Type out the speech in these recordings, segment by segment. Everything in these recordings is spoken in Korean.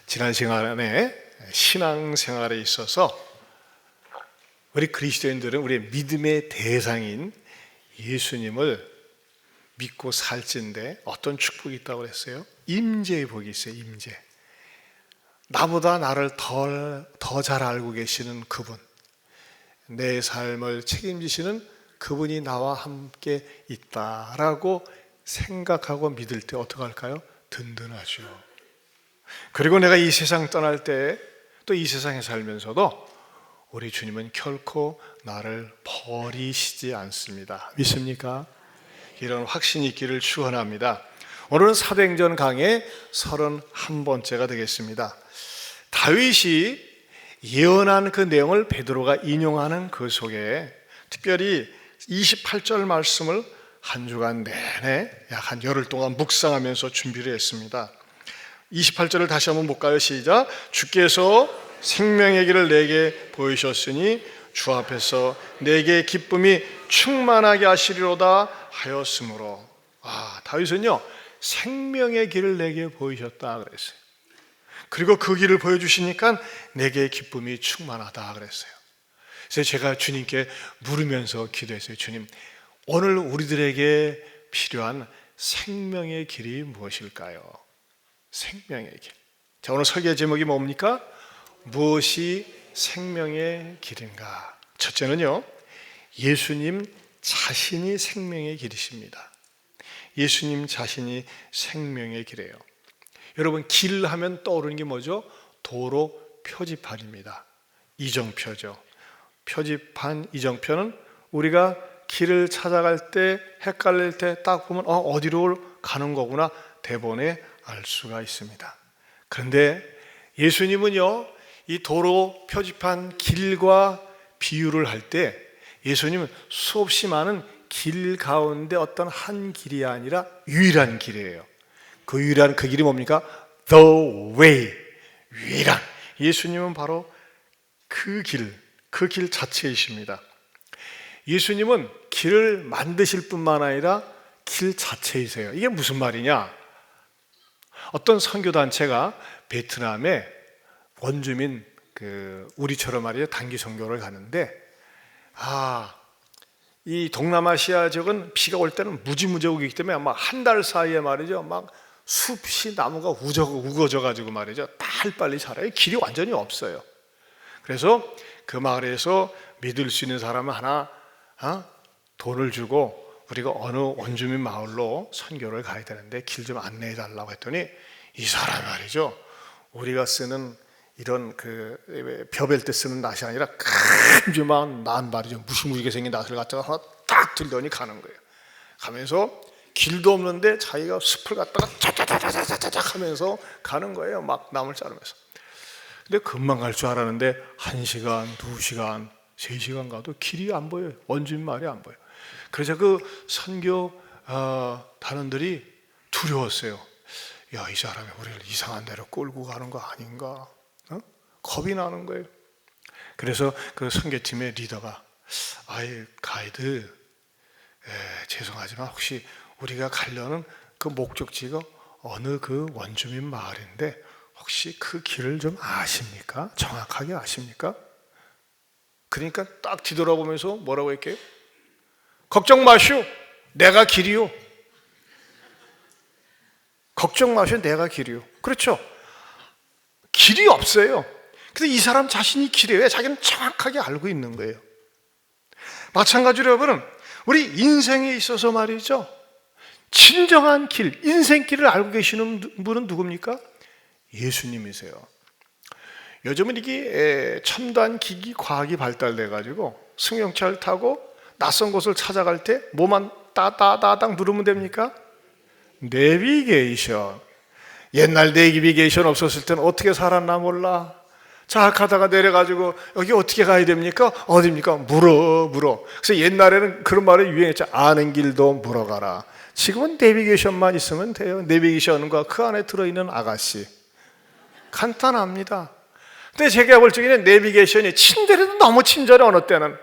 지난 시간에 신앙생활에 있어서 우리 그리스도인들은 우리의 믿음의 대상인 예수님을 믿고 살진데 어떤 축복이 있다고 그랬어요? 임재의 복이 있어요. 임재. 나보다 나를 더 잘 알고 계시는 그분, 내 삶을 책임지시는 그분이 나와 함께 있다라고 생각하고 믿을 때 어떻게 할까요? 든든하죠. 그리고 내가 이 세상 떠날 때 또 이 세상에 살면서도 우리 주님은 결코 나를 버리시지 않습니다. 믿습니까? 이런 확신이 있기를 축원합니다. 오늘은 사도행전 강의 31번째가 되겠습니다. 다윗이 예언한 그 내용을 베드로가 인용하는 그 속에 특별히 28절 말씀을 한 주간 내내 약 한 열흘 동안 묵상하면서 준비를 했습니다. 28절을 다시 한번 볼까요? 시작. 주께서 생명의 길을 내게 보이셨으니 주 앞에서 내게 기쁨이 충만하게 하시리로다 하였으므로. 다윗은요 생명의 길을 내게 보이셨다 그랬어요. 그리고 그 길을 보여주시니까 내게 기쁨이 충만하다 그랬어요. 그래서 제가 주님께 물으면서 기도했어요. 주님, 오늘 우리들에게 필요한 생명의 길이 무엇일까요? 생명의 길. 자, 오늘 설교 제목이 뭡니까? 무엇이 생명의 길인가? 첫째는요, 예수님 자신이 생명의 길이십니다. 예수님 자신이 생명의 길이에요. 여러분, 길 하면 떠오르는 게 뭐죠? 도로 표지판입니다. 이정표죠. 표지판, 이정표는 우리가 길을 찾아갈 때, 헷갈릴 때 딱 보면 어디로 가는 거구나 대본에 알 수가 있습니다. 그런데 예수님은요, 이 도로 표지판 길과 비유를 할 때 예수님은 수없이 많은 길 가운데 어떤 한 길이 아니라 유일한 길이에요. 그 유일한 그 길이 뭡니까? The way. 유일한. 예수님은 바로 그 길 자체이십니다. 예수님은 길을 만드실 뿐만 아니라 길 자체이세요. 이게 무슨 말이냐? 어떤 선교단체가 베트남에 원주민 우리처럼 말이죠 단기 선교를 가는데 이 동남아시아 지역은 비가 올 때는 무지무지 오기 때문에 막 한 달 사이에 말이죠 막 숲이 나무가 우거져 가지고 말이죠 빨리 자라요. 길이 완전히 없어요. 그래서 그 마을에서 믿을 수 있는 사람은 하나 돈을 주고 우리가 어느 원주민 마을로 선교를 가야 되는데 길 좀 안내해 달라고 했더니 이 사람이 말이죠 우리가 쓰는 이런 벼벨 때 쓰는 낫이 아니라 큼지막한 낫 말이죠. 무시무시하게 생긴 낫을 갖다가 하나 딱 들더니 가는 거예요. 가면서 길도 없는데 자기가 숲을 갖다가 짜자자자자자자 하면서 가는 거예요. 막 나무를 자르면서. 근데 금방 갈 줄 알았는데 1시간, 2시간, 3시간 가도 길이 안 보여요. 원주민 말이 안 보여요. 그래서 그 선교 단원들이 두려웠어요. 야, 이 사람이 우리를 이상한 데로 끌고 가는 거 아닌가? 겁이 나는 거예요. 그래서 그 선교팀의 리더가 가이드, 죄송하지만 혹시 우리가 가려는 그 목적지가 어느 그 원주민 마을인데 혹시 그 길을 좀 아십니까? 정확하게 아십니까? 그러니까 딱 뒤돌아보면서 뭐라고 할게요? 걱정 마시오, 내가 길이요. 걱정 마시오, 내가 길이요. 그렇죠? 길이 없어요. 그래서 이 사람 자신이 길이에요. 자기는 정확하게 알고 있는 거예요. 마찬가지로 여러분은 우리 인생에 있어서 말이죠 진정한 길, 인생길을 알고 계시는 분은 누굽니까? 예수님이세요. 요즘은 이게 첨단 기기 과학이 발달돼 가지고 승용차를 타고 낯선 곳을 찾아갈 때 뭐만 따당 누르면 됩니까? 내비게이션. 옛날 내비게이션 없었을 때는 어떻게 살았나 몰라. 자, 가다가 내려가지고 여기 어떻게 가야 됩니까? 어디입니까? 물어. 그래서 옛날에는 그런 말이 유행했죠. 아는 길도 물어가라. 지금은 내비게이션만 있으면 돼요. 내비게이션과 그 안에 들어있는 아가씨. 간단합니다. 근데 제가 볼 적에는 내비게이션이 친절해도 너무 친절해. 어느 때는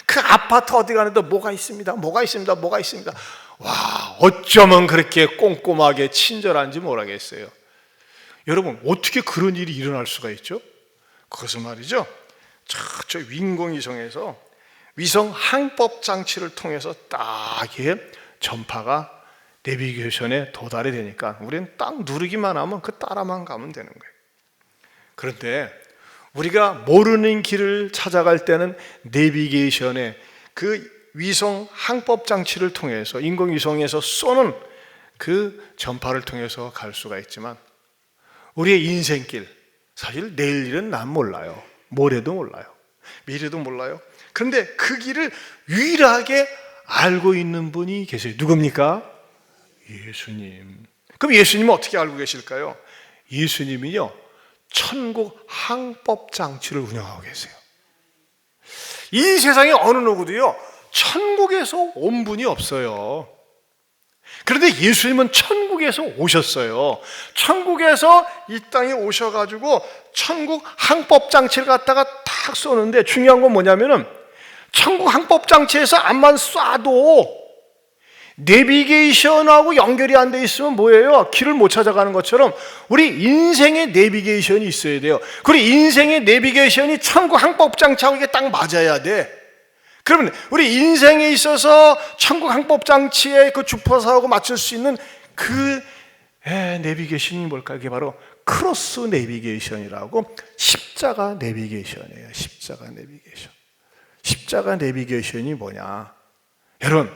그 아파트 어디 가는데 뭐가 있습니다. 와, 어쩌면 그렇게 꼼꼼하게 친절한지 모르겠어요. 여러분, 어떻게 그런 일이 일어날 수가 있죠? 그것은 말이죠, 저 인공위성에서 위성 항법 장치를 통해서 딱 이게 전파가 내비게이션에 도달이 되니까 우리는 딱 누르기만 하면 그 따라만 가면 되는 거예요. 그런데 우리가 모르는 길을 찾아갈 때는 내비게이션에 그 위성 항법 장치를 통해서 인공위성에서 쏘는 그 전파를 통해서 갈 수가 있지만, 우리의 인생길, 사실 내일 일은 난 몰라요. 모레도 몰라요. 미래도 몰라요. 그런데 그 길을 유일하게 알고 있는 분이 계세요. 누굽니까? 예수님. 그럼 예수님은 어떻게 알고 계실까요? 예수님이요, 천국 항법 장치를 운영하고 계세요. 이 세상에 어느 누구도요, 천국에서 온 분이 없어요. 그런데 예수님은 천국에서 오셨어요. 천국에서 이 땅에 오셔가지고 천국 항법 장치를 갖다가 탁 쏘는데, 중요한 건 뭐냐면은 천국 항법 장치에서 암만 쏴도 내비게이션하고 연결이 안 돼 있으면 뭐예요? 길을 못 찾아가는 것처럼 우리 인생의 내비게이션이 있어야 돼요. 그리고 인생의 내비게이션이 천국 항법 장치하고 이게 딱 맞아야 돼. 그러면 우리 인생에 있어서 천국 항법 장치에 그 주파수하고 맞출 수 있는 그 내비게이션이 뭘까? 그게 바로 크로스 내비게이션이라고, 십자가 내비게이션이에요. 십자가 내비게이션. 십자가 내비게이션이 뭐냐? 여러분,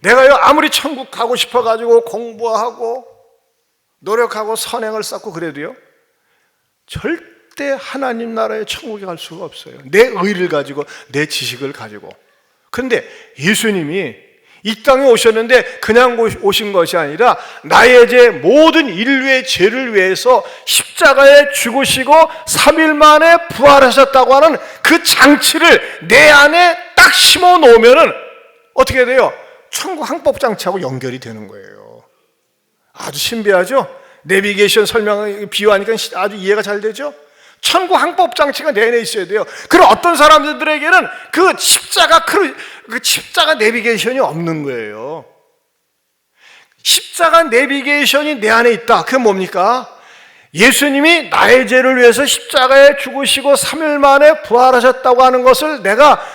내가요 아무리 천국 가고 싶어가지고 공부하고 노력하고 선행을 쌓고 그래도요, 절대 하나님 나라의 천국에 갈 수가 없어요. 내 의를 가지고, 내 지식을 가지고. 그런데 예수님이 이 땅에 오셨는데 그냥 오신 것이 아니라 나의 죄, 모든 인류의 죄를 위해서 십자가에 죽으시고 3일 만에 부활하셨다고 하는 그 장치를 내 안에 딱 심어 놓으면은 어떻게 돼요? 천국 항법 장치하고 연결이 되는 거예요. 아주 신비하죠? 내비게이션 설명을 비유하니까 아주 이해가 잘 되죠? 천국 항법 장치가 내 안에 있어야 돼요. 그럼 어떤 사람들에게는 그 십자가 내비게이션이 없는 거예요. 십자가 내비게이션이 내 안에 있다. 그게 뭡니까? 예수님이 나의 죄를 위해서 십자가에 죽으시고 3일 만에 부활하셨다고 하는 것을 내가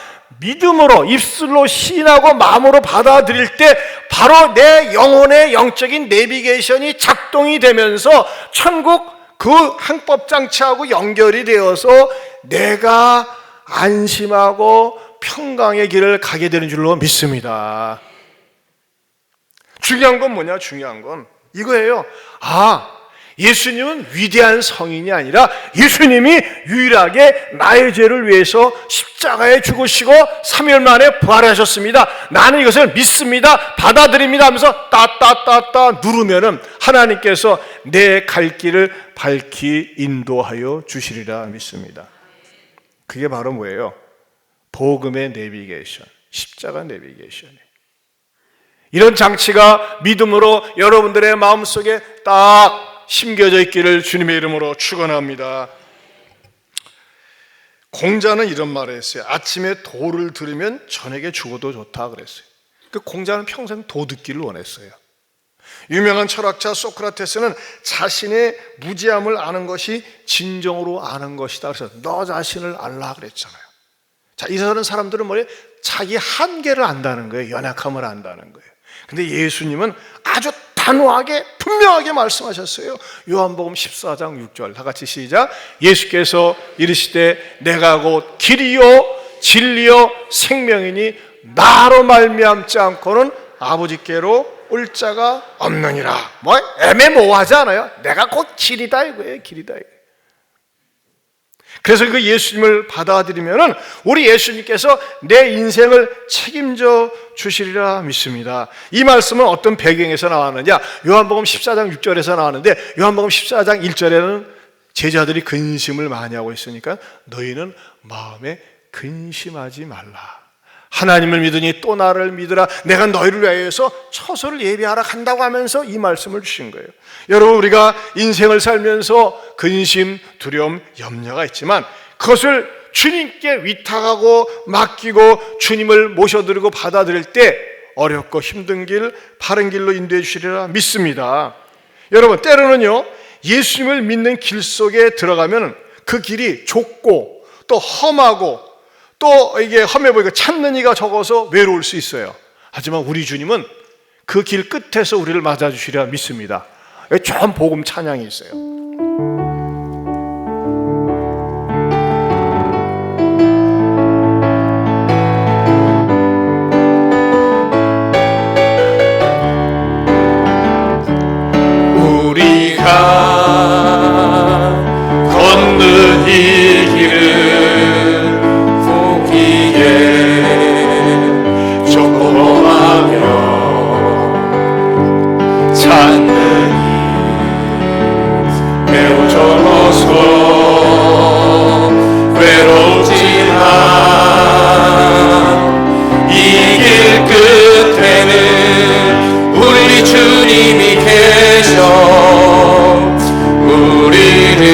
믿음으로, 입술로 시인하고 마음으로 받아들일 때 바로 내 영혼의 영적인 내비게이션이 작동이 되면서 천국 그 항법 장치하고 연결이 되어서 내가 안심하고 평강의 길을 가게 되는 줄로 믿습니다. 중요한 건 뭐냐? 중요한 건 이거예요. 예수님은 위대한 성인이 아니라 예수님이 유일하게 나의 죄를 위해서 십자가에 죽으시고 3일 만에 부활하셨습니다. 나는 이것을 믿습니다. 받아들입니다 하면서 따따따따 누르면은 하나님께서 내 갈 길을 밝히 인도하여 주시리라 믿습니다. 그게 바로 뭐예요? 복음의 내비게이션, 십자가 내비게이션이에요. 이런 장치가 믿음으로 여러분들의 마음속에 딱 심겨져 있기를 주님의 이름으로 축원합니다. 공자는 이런 말을 했어요. 아침에 도를 들으면 저녁에 죽어도 좋다 그랬어요. 그 공자는 평생 도 듣기를 원했어요. 유명한 철학자 소크라테스는 자신의 무지함을 아는 것이 진정으로 아는 것이다. 그래서 너 자신을 알라 그랬잖아요. 자, 이런 사람들은 뭐예요? 자기 한계를 안다는 거예요. 연약함을 안다는 거예요. 근데 예수님은 아주 단호하게 분명하게 말씀하셨어요. 요한복음 14장 6절 다 같이 시작. 예수께서 이르시되 내가 곧 길이요 진리요 생명이니 나로 말미암지 않고는 아버지께로 올 자가 없느니라. 뭐 애매모호하지 않아요? 내가 곧 길이다 이거예요. 길이다 이거예요. 그래서 그 예수님을 받아들이면은 우리 예수님께서 내 인생을 책임져 주시리라 믿습니다. 이 말씀은 어떤 배경에서 나왔느냐? 요한복음 14장 6절에서 나왔는데, 요한복음 14장 1절에는 제자들이 근심을 많이 하고 있으니까 너희는 마음에 근심하지 말라. 하나님을 믿으니 또 나를 믿으라. 내가 너희를 위하여서 처소를 예비하러 간다고 하면서 이 말씀을 주신 거예요. 여러분, 우리가 인생을 살면서 근심, 두려움, 염려가 있지만 그것을 주님께 위탁하고 맡기고 주님을 모셔드리고 받아들일 때 어렵고 힘든 길, 바른 길로 인도해 주시리라 믿습니다. 여러분, 때로는요 예수님을 믿는 길 속에 들어가면 그 길이 좁고 또 험하고 또 이게 험해 보이고 찾는 이가 적어서 외로울 수 있어요. 하지만 우리 주님은 그 길 끝에서 우리를 맞아주시리라 믿습니다. 좀 복음 찬양이 있어요. 우리가 걷는 이 길은 포기에 조금하며 찾는 이 매우 적어서 외롭지만 이 길 끝에는 우리 주님이 계셔 우리를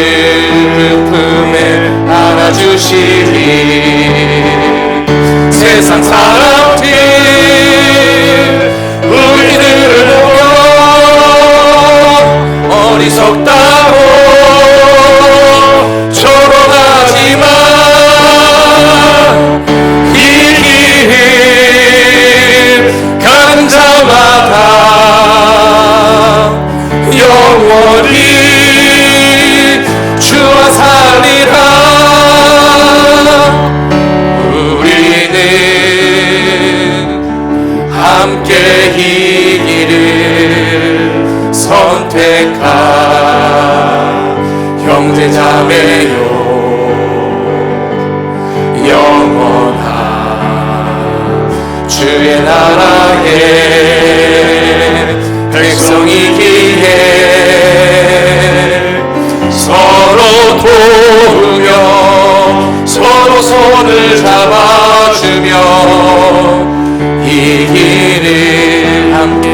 품에 안아주시리. 세상 사람들 우리들을 보며 어리석다고 조롱하지만 이 길 가는 자마다 영원히 주와 살리라. 우리는 함께 이 길을 선택한 형제자매요 영원한 주의 나라에 백성이기에 서로 도우며 서로 손을 잡아주며 이 길을 함께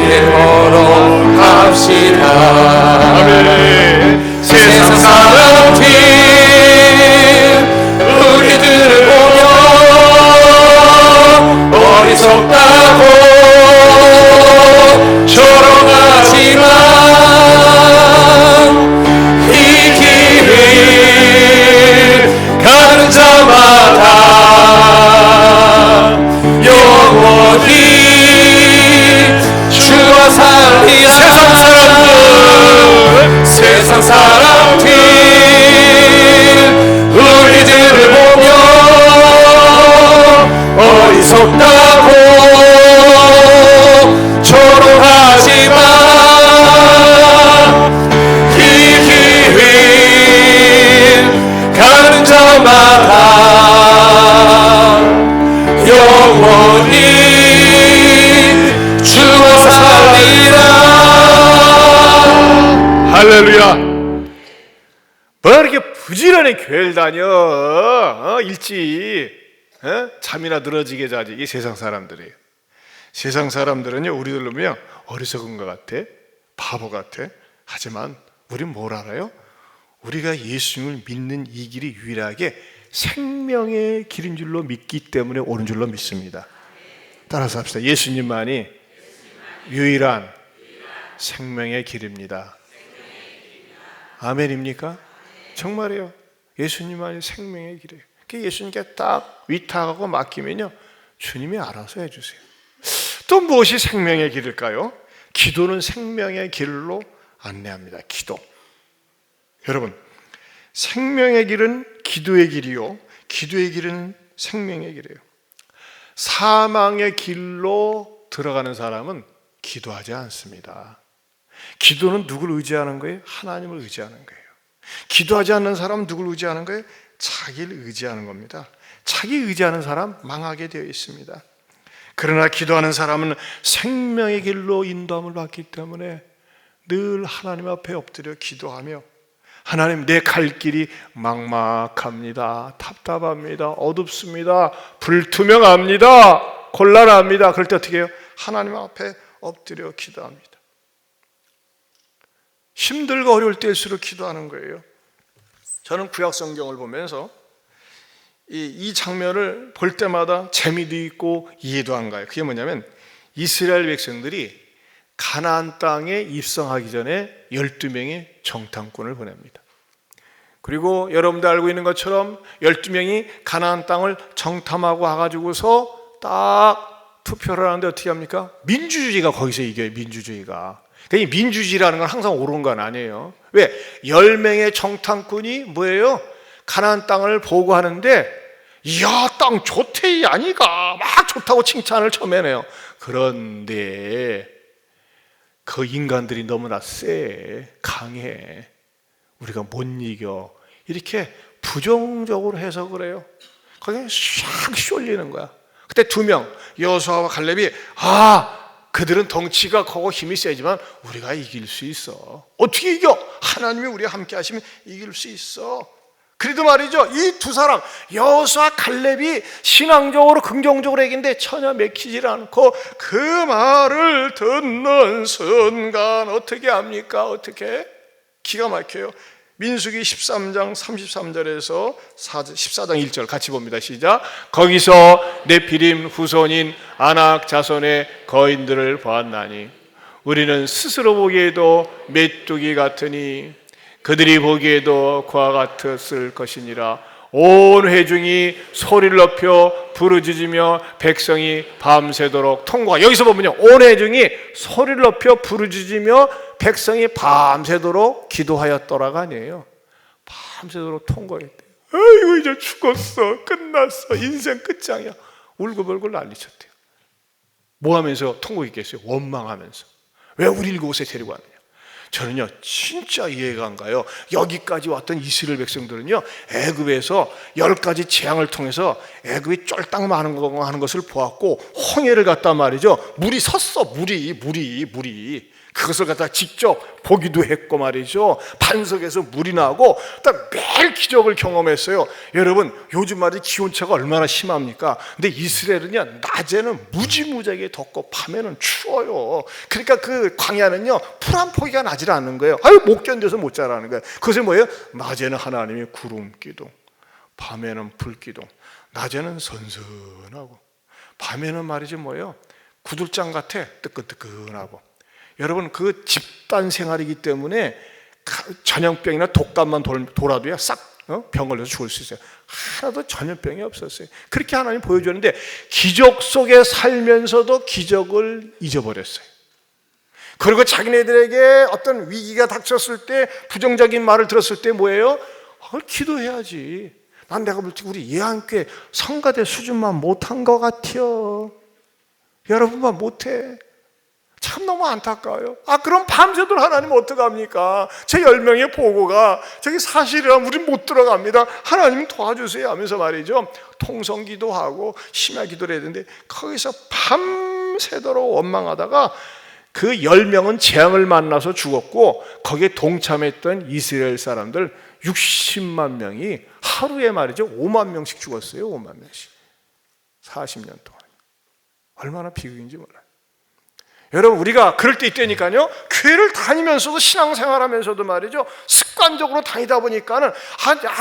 걸어갑시다. 세상 사람들 우리들을 보며 어리석다고 조롱하지만 이 길을 가는 자마다 영원히 주와 살리라. 세상 사람들 우리들을 보며 어리석다고 조롱하지만 이 길을 가는 자마다 영원히 주와 살리라. 할렐루야. 뭐 이렇게 부지런히 교회를 다녀 일찍 잠이나 늘어지게 자지. 이 세상 사람들이에요. 세상 사람들은요 우리들로 보면 어리석은 것 같아, 바보 같아. 하지만 우린 뭘 알아요? 우리가 예수님을 믿는 이 길이 유일하게 생명의 길인 줄로 믿기 때문에 옳은 줄로 믿습니다. 따라서 합시다. 예수님만이 유일한 생명의 길입니다. 아멘입니까? 정말이에요. 예수님만이 생명의 길이에요. 예수님께 딱 위탁하고 맡기면요 주님이 알아서 해주세요. 또 무엇이 생명의 길일까요? 기도는 생명의 길로 안내합니다. 기도. 여러분, 생명의 길은 기도의 길이요, 기도의 길은 생명의 길이에요. 사망의 길로 들어가는 사람은 기도하지 않습니다. 기도는 누구를 의지하는 거예요? 하나님을 의지하는 거예요. 기도하지 않는 사람은 누구를 의지하는 거예요? 자기를 의지하는 겁니다. 자기 의지하는 사람 망하게 되어 있습니다. 그러나 기도하는 사람은 생명의 길로 인도함을 받기 때문에 늘 하나님 앞에 엎드려 기도하며, 하나님, 내 갈 길이 막막합니다, 답답합니다, 어둡습니다, 불투명합니다, 곤란합니다. 그럴 때 어떻게 해요? 하나님 앞에 엎드려 기도합니다. 힘들고 어려울 때일수록 기도하는 거예요. 저는 구약 성경을 보면서 이 장면을 볼 때마다 재미도 있고 이해도 안 가요. 그게 뭐냐면 이스라엘 백성들이 가나안 땅에 입성하기 전에 12명의 정탐꾼을 보냅니다. 그리고 여러분도 알고 있는 것처럼 12명이 가나안 땅을 정탐하고 와가지고서 딱 투표를 하는데 어떻게 합니까? 민주주의가 거기서 이겨요. 민주주의가. 그러니까 이 민주주의라는 건 항상 옳은 건 아니에요. 왜? 10명의 정탐꾼이 뭐예요? 가나안 땅을 보고하는데 이야, 땅 좋대 아니가 막 좋다고 칭찬을 쳐매네요. 그런데 그 인간들이 너무나 세, 강해, 우리가 못 이겨, 이렇게 부정적으로 해석을 해요. 거기에 샥 쏠리는 거야. 그때 2명, 여호수아와 갈렙이 그들은 덩치가 크고 힘이 세지만 우리가 이길 수 있어. 어떻게 이겨? 하나님이 우리와 함께 하시면 이길 수 있어. 그래도 말이죠, 이 2 사람 여호수아 갈렙이 신앙적으로 긍정적으로 얘기했는데 전혀 맥히질 않고 그 말을 듣는 순간 어떻게 합니까? 어떻게? 기가 막혀요. 민수기 13장 33절에서 14장 1절 같이 봅니다. 시작. 거기서 네피림 후손인 아낙 자손의 거인들을 보았나니 우리는 스스로 보기에도 메뚜기 같으니 그들이 보기에도 그와 같았을 것이니라. 온 회중이 소리를 높여 부르짖으며 백성이 밤새도록 통과. 여기서 보면요, 온 회중이 소리를 높여 부르짖으며 백성이 밤새도록 기도하였더라가 아니에요. 밤새도록 통과했대요. 아이고 이제 죽었어, 끝났어, 인생 끝장이야. 울고불고 난리쳤대요. 뭐 하면서 통곡했겠어요? 원망하면서. 왜 우리를 그곳에 데리고 왔느냐. 저는요 진짜 이해가 안 가요. 여기까지 왔던 이스라엘 백성들은요 애굽에서 10가지 재앙을 통해서 애굽이 쫄딱 많은 거 하는 것을 보았고 홍해를 갖다 말이죠, 물이 섰어. 물이 그것을 갖다 직접 보기도 했고 말이죠, 반석에서 물이 나고 딱 매일 기적을 경험했어요. 여러분 요즘 말이 기온차가 얼마나 심합니까? 근데 이스라엘은요 낮에는 무지무지하게 덥고 밤에는 추워요. 그러니까 그 광야는요 풀 한 포기가 나질 않는 거예요. 못 견뎌서 못 자라는 거예요. 그것이 뭐예요? 낮에는 하나님의 구름 기둥, 밤에는 불 기둥. 낮에는 선선하고 밤에는 말이죠 뭐예요? 구들장 같아, 뜨끈뜨끈하고. 여러분 그 집단 생활이기 때문에 전염병이나 독감만 돌아도야 싹 병 걸려서 죽을 수 있어요. 하나도 전염병이 없었어요. 그렇게 하나님 보여줬는데 기적 속에 살면서도 기적을 잊어버렸어요. 그리고 자기네들에게 어떤 위기가 닥쳤을 때, 부정적인 말을 들었을 때 뭐예요? 기도해야지. 난 내가 볼 때 우리 예한교회 성가대 수준만 못한 것 같아요. 여러분만 못해. 참 너무 안타까워요. 그럼 밤새도록 하나님 어떡합니까? 제 10명의 보고가 저기 사실이라면 우린 못 들어갑니다. 하나님 도와주세요 하면서 말이죠, 통성기도하고 심야 기도를 해야 되는데 거기서 밤새도록 원망하다가 그 10명은 재앙을 만나서 죽었고 거기에 동참했던 이스라엘 사람들 60만 명이 하루에 말이죠 5만 명씩 죽었어요. 5만 명씩 40년 동안. 얼마나 비극인지 몰라요. 여러분 우리가 그럴 때 있다니까요. 교회를 다니면서도 신앙생활하면서도 말이죠 습관적으로 다니다 보니까는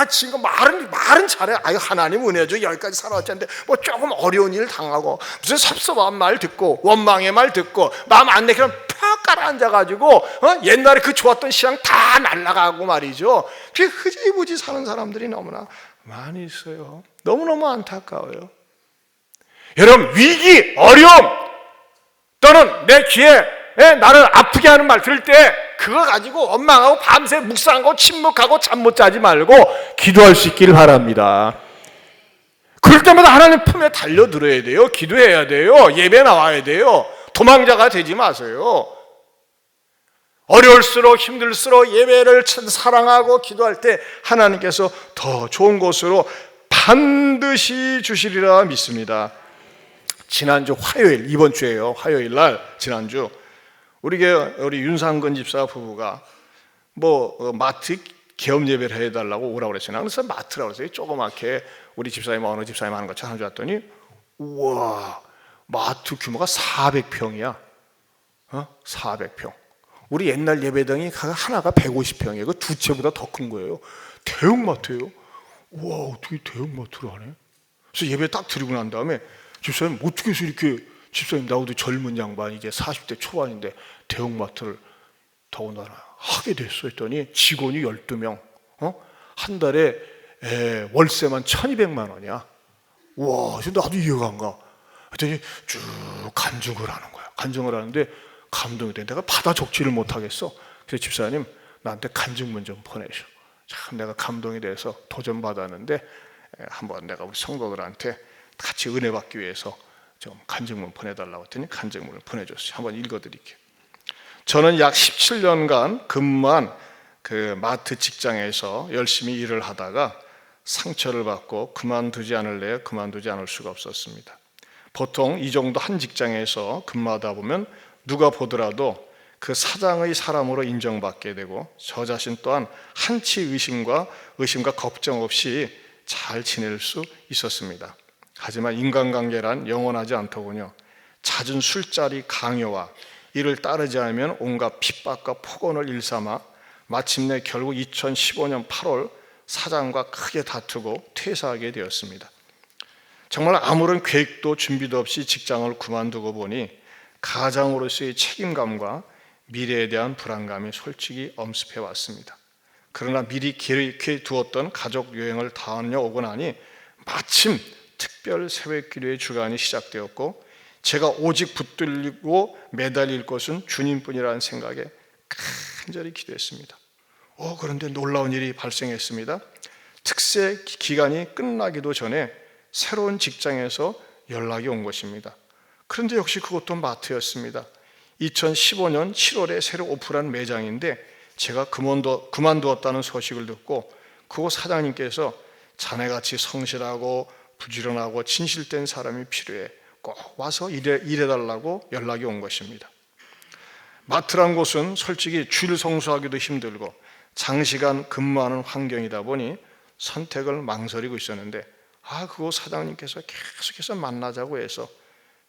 지금 말은 잘해. 하나님 은혜 줘 여기까지 살아왔는데 뭐 조금 어려운 일 당하고 무슨 섭섭한 말 듣고 원망의 말 듣고 마음 안 내키면 팍 깔아앉아가지고 옛날에 그 좋았던 신앙 다 날아가고 말이죠. 그 흐지부지 사는 사람들이 너무나 많이 있어요. 너무너무 안타까워요. 여러분 위기, 어려움 또는 내 귀에 나를 아프게 하는 말 들을 때 그거 가지고 원망하고 밤새 묵상하고 침묵하고 잠 못 자지 말고 기도할 수 있기를 바랍니다. 그럴 때마다 하나님 품에 달려들어야 돼요. 기도해야 돼요. 예배 나와야 돼요. 도망자가 되지 마세요. 어려울수록 힘들수록 예배를 사랑하고 기도할 때 하나님께서 더 좋은 곳으로 반드시 주시리라 믿습니다. 지난주 화요일, 이번 주에요. 화요일 날 지난주 우리 윤상근 집사 부부가 마트 개업 예배를 해달라고 오라고 그랬어요. 그래서 마트라고 그랬어요. 조그맣게 우리 집사님 어느 집사님 하는 것처럼 줄 알았더니 우와, 마트 규모가 400평이야. 400평. 우리 옛날 예배당이 하나가 150평이에요. 그 2채보다 더 큰 거예요. 대형마트예요. 우와, 어떻게 대형마트를 하네. 그래서 예배 딱 드리고 난 다음에 집사님 어떻게 해서 이렇게 집사님, 나도 젊은 양반, 이제 40대 초반인데 대형마트를 더군다나 하게 됐어 했더니 직원이 12명, 한 달에 월세만 1200만 원이야. 와, 나도 이해가 안 가. 했더니 쭉 간증을 하는 거야. 간증을 하는데 감동이 돼. 내가 받아 적지를 못하겠어. 그래서 집사님, 나한테 간증문 좀 보내셔. 참 내가 감동이 돼서 도전 받았는데 한번 내가 우리 성도들한테 같이 은혜 받기 위해서 좀 간증문 보내달라고 했더니 간증문을 보내줬어요. 한번 읽어드릴게요. 저는 약 17년간 근무한 그 마트 직장에서 열심히 일을 하다가 상처를 받고 그만두지 않을래야 그만두지 않을 수가 없었습니다. 보통 이 정도 한 직장에서 근무하다 보면 누가 보더라도 그 사장의 사람으로 인정받게 되고 저 자신 또한 한치 의심과 걱정 없이 잘 지낼 수 있었습니다. 하지만 인간관계란 영원하지 않더군요. 잦은 술자리 강요와 이를 따르지 않으면 온갖 핍박과 폭언을 일삼아 마침내 결국 2015년 8월 사장과 크게 다투고 퇴사하게 되었습니다. 정말 아무런 계획도 준비도 없이 직장을 그만두고 보니 가장으로서의 책임감과 미래에 대한 불안감이 솔직히 엄습해 왔습니다. 그러나 미리 계획해 두었던 가족 여행을 다녀오고 나니 마침 특별 새벽기도의 주간이 시작되었고 제가 오직 붙들리고 매달릴 것은 주님뿐이라는 생각에 간절히 기도했습니다. 그런데 놀라운 일이 발생했습니다. 특세 기간이 끝나기도 전에 새로운 직장에서 연락이 온 것입니다. 그런데 역시 그것도 마트였습니다. 2015년 7월에 새로 오픈한 매장인데 제가 그만두었다는 소식을 듣고 그곳 사장님께서 자네같이 성실하고 부지런하고 진실된 사람이 필요해, 꼭 와서 일해달라고 연락이 온 것입니다. 마트란 곳은 솔직히 줄 성수하기도 힘들고 장시간 근무하는 환경이다 보니 선택을 망설이고 있었는데 그곳 사장님께서 계속해서 만나자고 해서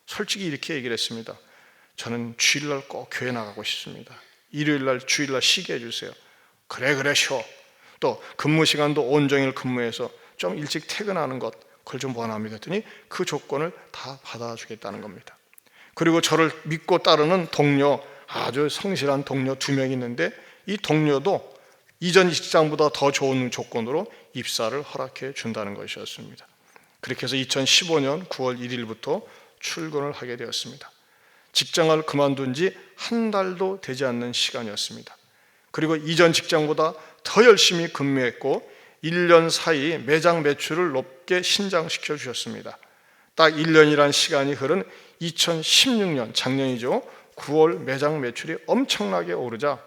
솔직히 이렇게 얘기를 했습니다. 저는 주일날 꼭 교회 나가고 싶습니다. 일요일날 주일날 쉬게 해주세요. 그래 쉬어. 또 근무 시간도 온종일 근무해서 좀 일찍 퇴근하는 것, 그걸 좀 원합니다 했더니 그 조건을 다 받아주겠다는 겁니다. 그리고 저를 믿고 따르는 동료, 아주 성실한 동료 2명 있는데 이 동료도 이전 직장보다 더 좋은 조건으로 입사를 허락해 준다는 것이었습니다. 그렇게 해서 2015년 9월 1일부터 출근을 하게 되었습니다. 직장을 그만둔 지 한 달도 되지 않는 시간이었습니다. 그리고 이전 직장보다 더 열심히 근무했고 1년 사이 매장 매출을 높게 신장시켜 주셨습니다. 딱 1년이란 시간이 흐른 2016년 작년이죠. 9월 매장 매출이 엄청나게 오르자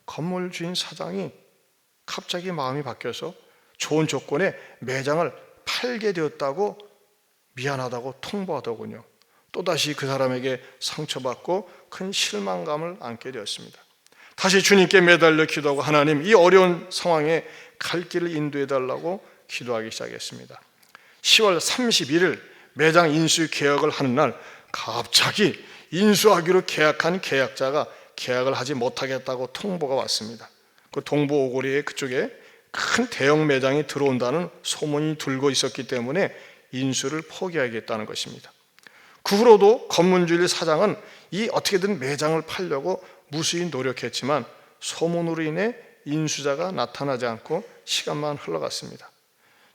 건물 주인 사장이 갑자기 마음이 바뀌어서 좋은 조건에 매장을 팔게 되었다고 미안하다고 통보하더군요. 또다시 그 사람에게 상처받고 큰 실망감을 안게 되었습니다. 다시 주님께 매달려 기도하고 하나님, 이 어려운 상황에 갈 길을 인도해 달라고 기도하기 시작했습니다. 10월 31일 매장 인수 계약을 하는 날 갑자기 인수하기로 계약한 계약자가 계약을 하지 못하겠다고 통보가 왔습니다. 그 동부 오거리에 그쪽에 큰 대형 매장이 들어온다는 소문이 돌고 있었기 때문에 인수를 포기하겠다는 것입니다. 그 후로도 검문주일 사장은 이 어떻게든 매장을 팔려고 무수히 노력했지만 소문으로 인해 인수자가 나타나지 않고 시간만 흘러갔습니다.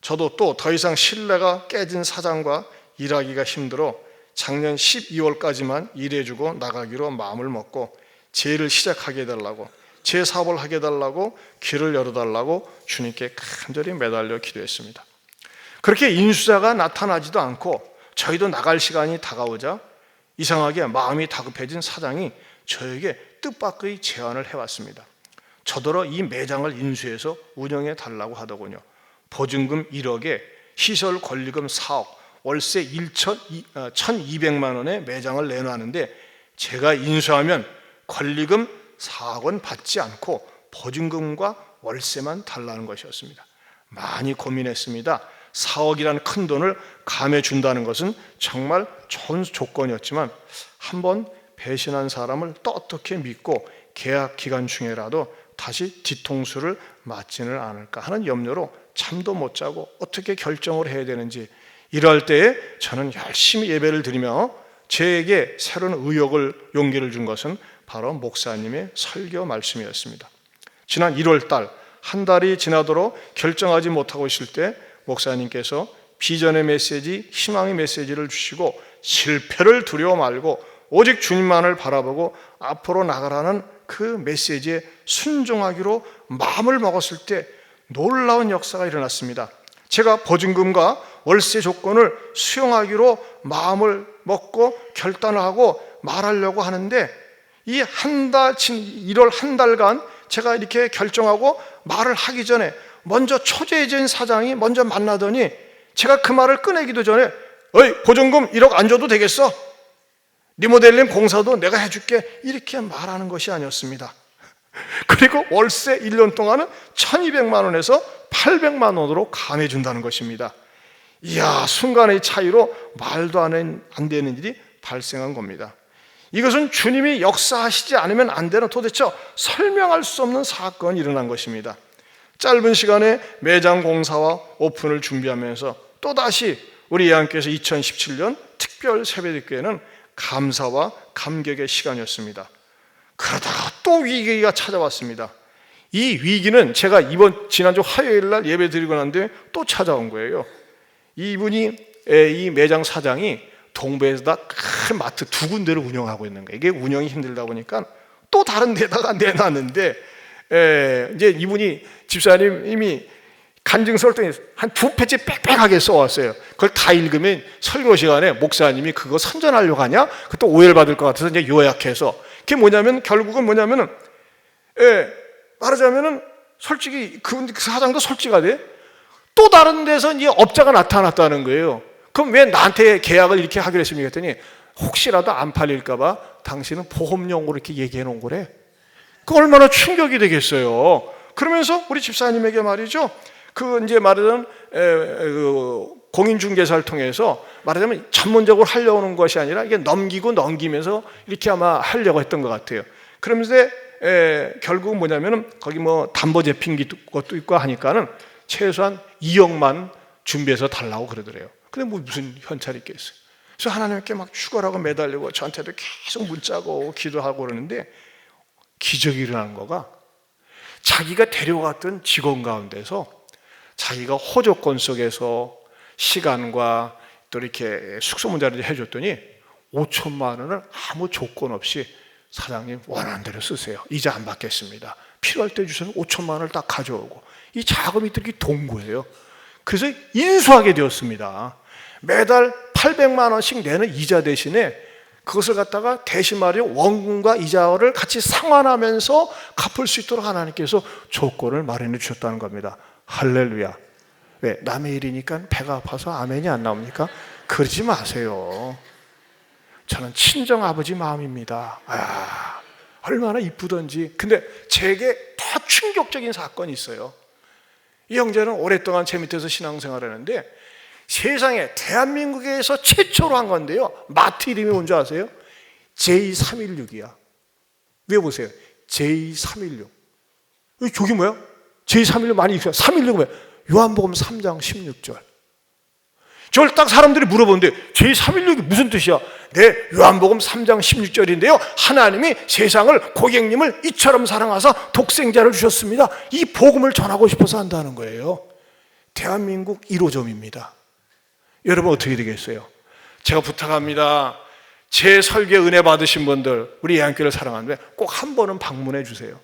저도 또 더 이상 신뢰가 깨진 사장과 일하기가 힘들어 작년 12월까지만 일해주고 나가기로 마음을 먹고 제 일을 시작하게 해달라고, 제 사업을 하게 해달라고, 길을 열어달라고 주님께 간절히 매달려 기도했습니다. 그렇게 인수자가 나타나지도 않고 저희도 나갈 시간이 다가오자 이상하게 마음이 다급해진 사장이 저에게 뜻밖의 제안을 해왔습니다. 저더러 이 매장을 인수해서 운영해 달라고 하더군요. 보증금 1억에 시설 권리금 4억, 월세 1,200만 원에 매장을 내놓았는데 제가 인수하면 권리금 4억 원 받지 않고 보증금과 월세만 달라는 것이었습니다. 많이 고민했습니다. 4억이라는 큰 돈을 감해 준다는 것은 정말 좋은 조건이었지만 한번 배신한 사람을 또 어떻게 믿고 계약 기간 중에라도 다시 뒤통수를 맞지는 않을까 하는 염려로 잠도 못 자고 어떻게 결정을 해야 되는지, 이럴 때에 저는 열심히 예배를 드리며 저에게 새로운 용기를 준 것은 바로 목사님의 설교 말씀이었습니다. 지난 1월 달, 한 달이 지나도록 결정하지 못하고 있을 때 목사님께서 비전의 메시지, 희망의 메시지를 주시고 실패를 두려워 말고 오직 주님만을 바라보고 앞으로 나가라는 그 메시지에 순종하기로 마음을 먹었을 때 놀라운 역사가 일어났습니다. 제가 보증금과 월세 조건을 수용하기로 마음을 먹고 결단을 하고 말하려고 하는데 이 1월 한 달간 제가 이렇게 결정하고 말을 하기 전에 먼저 초재해진 사장이 먼저 만나더니 제가 그 말을 꺼내기도 전에 어이 보증금 1억 안 줘도 되겠어? 리모델링 공사도 내가 해줄게 이렇게 말하는 것이 아니었습니다. 그리고 월세 1년 동안은 1200만 원에서 800만 원으로 감해준다는 것입니다. 이야, 순간의 차이로 말도 안 되는 일이 발생한 겁니다. 이것은 주님이 역사하시지 않으면 안 되는 도대체 설명할 수 없는 사건이 일어난 것입니다. 짧은 시간에 매장 공사와 오픈을 준비하면서 또다시 우리 예언께서 2017년 특별 새벽기에는 감사와 감격의 시간이었습니다. 그러다가 또 위기가 찾아왔습니다. 이 위기는 제가 지난주 화요일 날 예배 드리고 난 뒤에 또 찾아온 거예요. 이 매장 사장이 동부에서다 큰 마트 2군데를 운영하고 있는 거예요. 이게 운영이 힘들다 보니까 또 다른 데다가 내놨는데 이제 이분이 집사님이 간증서를 한 2페이지 빽빽하게 써왔어요. 그걸 다 읽으면 설교 시간에 목사님이 그거 선전하려고 하냐? 그것도 오해를 받을 것 같아서 이제 요약해서 그게 뭐냐면 결국은 뭐냐면은 말하자면은 솔직히 그 사장도 솔직하대. 또 다른 데서 이제 업자가 나타났다는 거예요. 그럼 왜 나한테 계약을 이렇게 하기로 했습니까? 했더니 혹시라도 안 팔릴까봐 당신은 보험용으로 이렇게 얘기해 놓은 거래. 그 얼마나 충격이 되겠어요. 그러면서 우리 집사님에게 말이죠. 그 이제 말하자면 공인중개사를 통해서 말하자면 전문적으로 하려고 하는 것이 아니라 이게 넘기면서 이렇게 아마 하려고 했던 것 같아요. 그러면서 결국은 뭐냐면은 거기 뭐 담보 제핑 것도 있고 하니까는 최소한 2억만 준비해서 달라고 그러더래요. 근데 뭐 무슨 현찰이 있겠어요. 그래서 하나님께 막 추가라고 매달리고 저한테도 계속 문자고 기도하고 그러는데 기적이 일어난 거가 자기가 데려갔던 직원 가운데서 자기가 호조건 속에서 시간과 또 이렇게 숙소 문자를 해줬더니 5천만 원을 아무 조건 없이 사장님 원하는 대로 쓰세요. 이자 안 받겠습니다. 필요할 때 주셔서 5천만 원을 딱 가져오고 이 자금이 이렇게 동거예요. 그래서 인수하게 되었습니다. 매달 800만 원씩 내는 이자 대신에 그것을 갖다가 대신 말이요 원금과 이자를 같이 상환하면서 갚을 수 있도록 하나님께서 조건을 마련해 주셨다는 겁니다. 할렐루야. 왜? 남의 일이니까 배가 아파서 아멘이 안 나옵니까? 그러지 마세요. 저는 친정아버지 마음입니다. 얼마나 이쁘던지. 근데 제게 더 충격적인 사건이 있어요. 이 형제는 오랫동안 제 밑에서 신앙생활을 했는데 세상에 대한민국에서 최초로 한 건데요. 마트 이름이 뭔지 아세요? J316이야. 외워보세요. J316. 저기 뭐야? J316 많이 익혀요. 316은 뭐야? 요한복음 3장 16절. 저걸 딱 사람들이 물어보는데 제316이 무슨 뜻이야? 네, 요한복음 3장 16절인데요. 하나님이 세상을 고객님을 이처럼 사랑하사 독생자를 주셨습니다. 이 복음을 전하고 싶어서 한다는 거예요. 대한민국 1호점입니다. 여러분 어떻게 되겠어요? 제가 부탁합니다. 제 설교에 은혜 받으신 분들, 우리 예한교회를 사랑하는데 꼭 한 번은 방문해 주세요.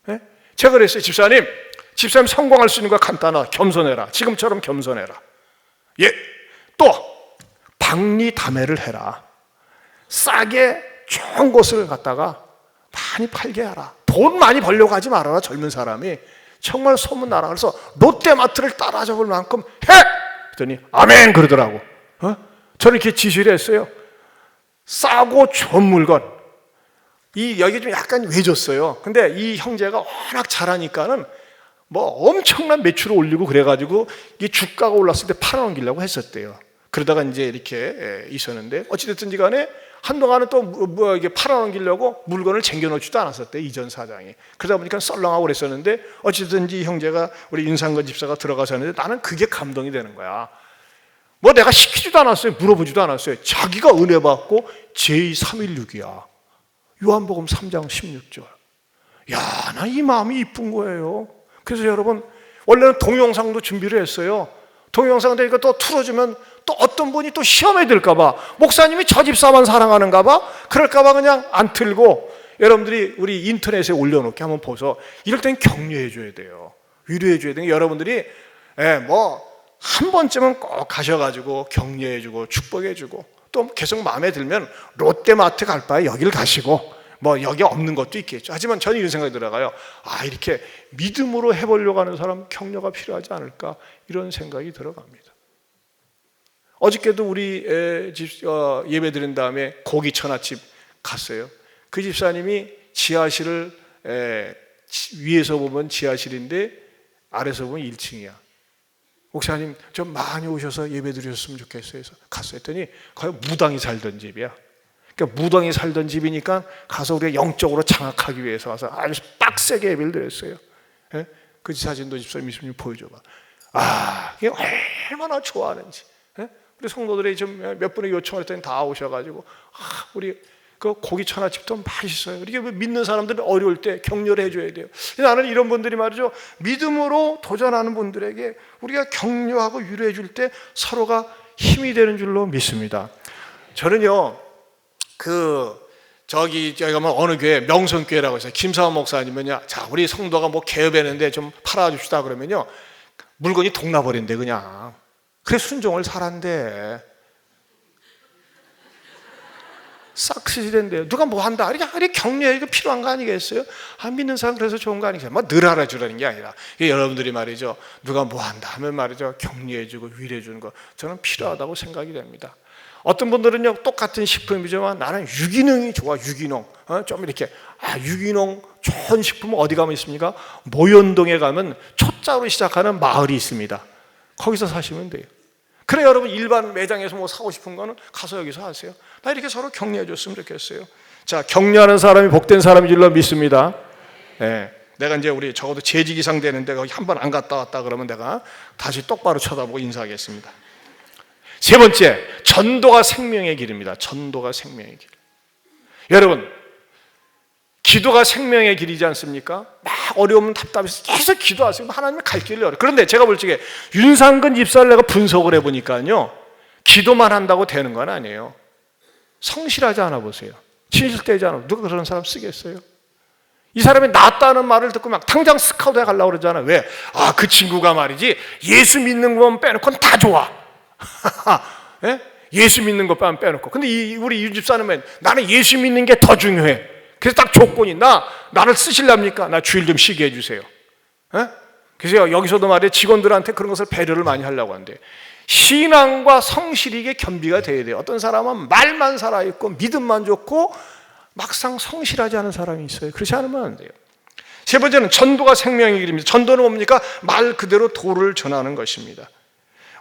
네? 제가 그랬어요. 집사님 성공할 수 있는 거 간단하다. 겸손해라. 지금처럼 겸손해라. 예. 또 박리담회를 해라. 싸게 좋은 곳을 갖다가 많이 팔게 하라. 돈 많이 벌려고 하지 말아라. 젊은 사람이 정말 소문 나라. 그래서 롯데마트를 따라잡을 만큼 해! 그랬더니 아멘 그러더라고. 저는 이렇게 지시를 했어요. 싸고 좋은 물건. 여기 좀 약간 외졌어요. 근데 이 형제가 워낙 잘하니까는 뭐 엄청난 매출을 올리고 그래가지고 이게 주가가 올랐을 때 팔아넘기려고 했었대요. 그러다가 이제 이렇게 있었는데 어찌됐든지 간에 한동안은 또 이게 팔아넘기려고 물건을 챙겨놓지도 않았었대, 이전 사장이. 그러다 보니까 썰렁하고 그랬었는데 어찌든지 형제가 우리 윤상건 집사가 들어가서 했는데 나는 그게 감동이 되는 거야. 뭐 내가 시키지도 않았어요. 물어보지도 않았어요. 자기가 은혜 받고 제316이야. 요한복음 3장 16절. 야, 나 이 마음이 이쁜 거예요. 그래서 여러분, 원래는 동영상도 준비를 했어요. 동영상 되니까 또 틀어주면 또 어떤 분이 또 시험에 들까봐, 목사님이 저 집사만 사랑하는가봐, 그럴까봐 그냥 안 틀고, 여러분들이 우리 인터넷에 올려놓게 한번 보소. 이럴 땐 격려해 줘야 돼요. 위로해 줘야 돼요. 여러분들이 한 번쯤은 꼭 가셔가지고 격려해 주고 축복해 주고, 또 계속 마음에 들면 롯데마트 갈 바에 여길 가시고, 뭐 여기 없는 것도 있겠죠. 하지만 저는 이런 생각이 들어가요. 아, 이렇게 믿음으로 해보려고 하는 사람 격려가 필요하지 않을까, 이런 생각이 들어갑니다. 어저께도 우리 집 예배 드린 다음에 고기 천하집 갔어요. 그 집사님이 지하실을 위에서 보면 지하실인데 아래서 보면 1층이야. 목사님 좀 많이 오셔서 예배 드렸으면 좋겠어요. 해서 갔어요. 했더니 거기 무당이 살던 집이야. 그러니까 무당이 살던 집이니까 가서 우리가 영적으로 장악하기 위해서 와서 아주 빡세게 예배를 드렸어요. 예? 그 사진도 집사님 있으면 보여줘봐. 아, 이게 얼마나 좋아하는지. 예? 우리 성도들이 좀 몇 분의 요청을 했더니 다 오셔가지고, 우리 그 고기 천하집도 맛있어요. 이렇게 믿는 사람들은 어려울 때 격려를 해줘야 돼요. 나는 이런 분들이 말이죠, 믿음으로 도전하는 분들에게 우리가 격려하고 위로해 줄 때 서로가 힘이 되는 줄로 믿습니다. 저는요, 저기 가면 어느 교회, 명성교회라고 해서 김사원 목사님은요, 자, 우리 성도가 뭐 개업했는데 좀 팔아줍시다 그러면요, 물건이 동나버린대 그냥. 그래 순종을 잘한대. 싹 쓰시던데요. 누가 뭐 한다, 이렇게 격려해, 이거 필요한 거 아니겠어요? 안 믿는 사람 그래서 좋은 거 아니겠어요? 뭐 늘 알아주라는 게 아니라, 여러분들이 말이죠, 누가 뭐 한다 하면 말이죠, 격려해주고 위로해주는 거 저는 필요하다고 생각이 됩니다. 어떤 분들은요, 똑같은 식품이지만 나는 유기농이 좋아. 유기농. 좀 이렇게, 유기농 좋은 식품은 어디 가면 있습니까? 모현동에 가면 초자로 시작하는 마을이 있습니다. 거기서 사시면 돼요. 그래, 여러분 일반 매장에서 뭐 사고 싶은 거는 가서 여기서 하세요. 나 이렇게 서로 격려해 줬으면 좋겠어요. 자, 격려하는 사람이 복된 사람인 줄로 믿습니다. 네. 내가 이제 우리 적어도 재직 이상 되는데 거기 한 번 안 갔다 왔다 그러면 내가 다시 똑바로 쳐다보고 인사하겠습니다. 세 번째, 전도가 생명의 길입니다. 전도가 생명의 길. 여러분, 기도가 생명의 길이지 않습니까? 막 어려우면 답답해서 계속 기도하세요. 하나님이 갈 길을 열어요. 그런데 제가 볼 적에 윤상근 집사를 내가 분석을 해보니까요, 기도만 한다고 되는 건 아니에요. 성실하지 않아 보세요. 진실되지 않아. 누가 그런 사람 쓰겠어요? 이 사람이 낫다는 말을 듣고 막 당장 스카우트에 가려고 그러잖아요. 왜? 그 친구가 말이지 예수 믿는 것만 빼놓고는 다 좋아. 예? 예수 믿는 것만 빼놓고. 근데 우리 이 집사님은 나는 예수 믿는 게 더 중요해. 그래서 딱 조건이, 나를 쓰실랍니까? 나 주일 좀 쉬게 해주세요. 예? 그래서 여기서도 말이에요, 직원들한테 그런 것을 배려를 많이 하려고 하는데, 신앙과 성실이 이게 겸비가 돼야 돼요. 어떤 사람은 말만 살아있고 믿음만 좋고 막상 성실하지 않은 사람이 있어요. 그렇지 않으면 안 돼요. 세 번째는 전도가 생명의 길입니다. 전도는 뭡니까? 말 그대로 도를 전하는 것입니다.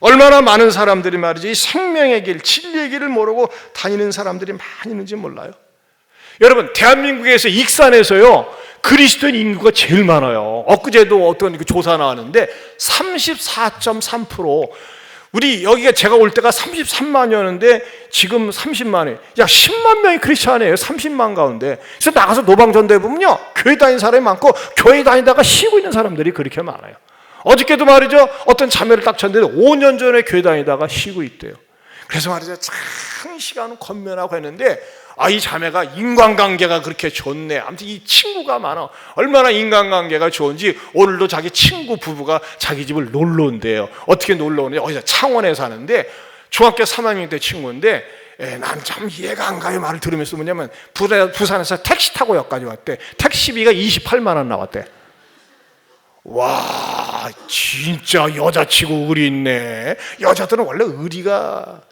얼마나 많은 사람들이 말이죠, 이 생명의 길, 진리의 길을 모르고 다니는 사람들이 많이 있는지 몰라요. 여러분, 대한민국에서 익산에서요, 그리스도인 인구가 제일 많아요. 엊그제도 어떤 조사 나왔는데 34.3%. 우리 여기가 제가 올 때가 33만이었는데 지금 30만이, 약 10만 명이 크리스찬이에요. 30만 가운데. 그래서 나가서 노방전도해 보면요, 교회 다니는 사람이 많고 교회 다니다가 쉬고 있는 사람들이 그렇게 많아요. 어저께도 말이죠, 어떤 자매를 딱 쳤는데 5년 전에 교회 다니다가 쉬고 있대요. 그래서 말이죠, 장시간 권면하고 했는데, 이 자매가 인간관계가 그렇게 좋네. 아무튼 이 친구가 많아. 얼마나 인간관계가 좋은지 오늘도 자기 친구 부부가 자기 집을 놀러 온대요. 어떻게 놀러 오는지, 어디서 창원에 사는데 중학교 3학년 때 친구인데, 난 참 이해가 안 가요. 말을 들으면서 뭐냐면 부산에서 택시 타고 여기까지 왔대. 택시비가 28만 원 나왔대. 와, 진짜 여자치고 의리 있네. 여자들은 원래 의리가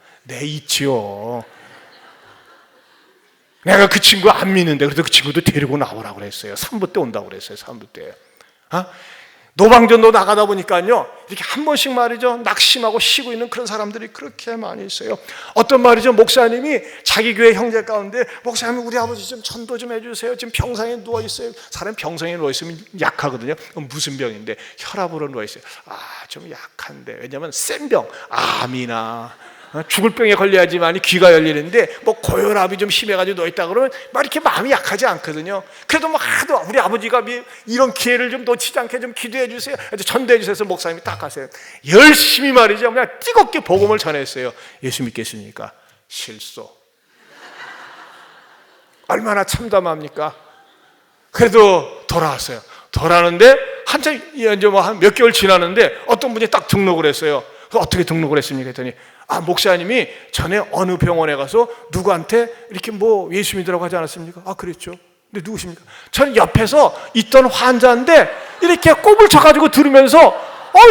있지요. 내가 그 친구 안 믿는데, 그래도 그 친구도 데리고 나오라고 그랬어요. 3부 때 온다고 그랬어요. 3부 때. 노방전도 나가다 보니까요, 이렇게 한 번씩 말이죠, 낙심하고 쉬고 있는 그런 사람들이 그렇게 많이 있어요. 어떤 말이죠, 목사님이 자기 교회 형제 가운데, 목사님 우리 아버지 좀 전도 좀 해주세요. 지금 병상에 누워 있어요. 사람 병상에 누워 있으면 약하거든요. 무슨 병인데? 혈압으로 누워 있어요. 아, 좀 약한데. 왜냐면 센 병, 암이나 죽을 병에 걸려야지만 귀가 열리는데, 뭐 고혈압이 좀 심해가지고 누워있다 그러면 막 이렇게 마음이 약하지 않거든요. 그래도 뭐 하도 우리 아버지가 이런 기회를 좀 놓치지 않게 좀 기도해 주세요, 전도해 주세요 해서 목사님이 딱 가세요. 열심히 말이죠, 그냥 뜨겁게 복음을 전했어요. 예수 믿겠습니까? 실소. 얼마나 참담합니까? 그래도 돌아왔어요. 돌아왔는데 한참 이제 뭐 한 몇 개월 지났는데 어떤 분이 딱 등록을 했어요. 어떻게 등록을 했습니까? 했더니, 아, 목사님이 전에 어느 병원에 가서 누구한테 이렇게 뭐 예수 믿으라고 하지 않았습니까? 아, 그랬죠. 근데 누구십니까? 저는 옆에서 있던 환자인데 이렇게 꼽을 쳐가지고 들으면서,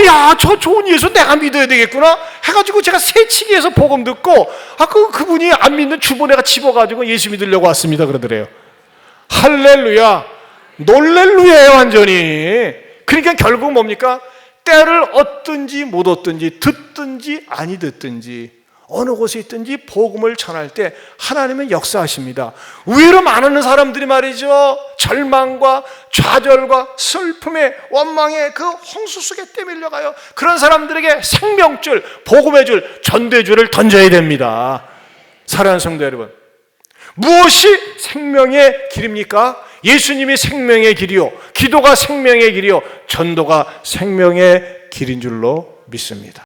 야, 저 좋은 예수 내가 믿어야 되겠구나 해가지고 제가 새치기해서 복음 듣고, 그분이 안 믿는 주번에가 집어가지고 예수 믿으려고 왔습니다 그러더래요. 할렐루야, 놀렐루야예요 완전히. 그러니까 결국 뭡니까? 때를 얻든지 못 얻든지, 듣든지 아니 듣든지, 어느 곳에 있든지 복음을 전할 때 하나님은 역사하십니다. 의외로 많은 사람들이 말이죠, 절망과 좌절과 슬픔의 원망의 그 홍수 속에 떠밀려가요. 그런 사람들에게 생명줄, 복음의 줄, 전도의 줄을 던져야 됩니다. 사랑하는 성도 여러분, 무엇이 생명의 길입니까? 예수님이 생명의 길이요, 기도가 생명의 길이요, 전도가 생명의 길인 줄로 믿습니다.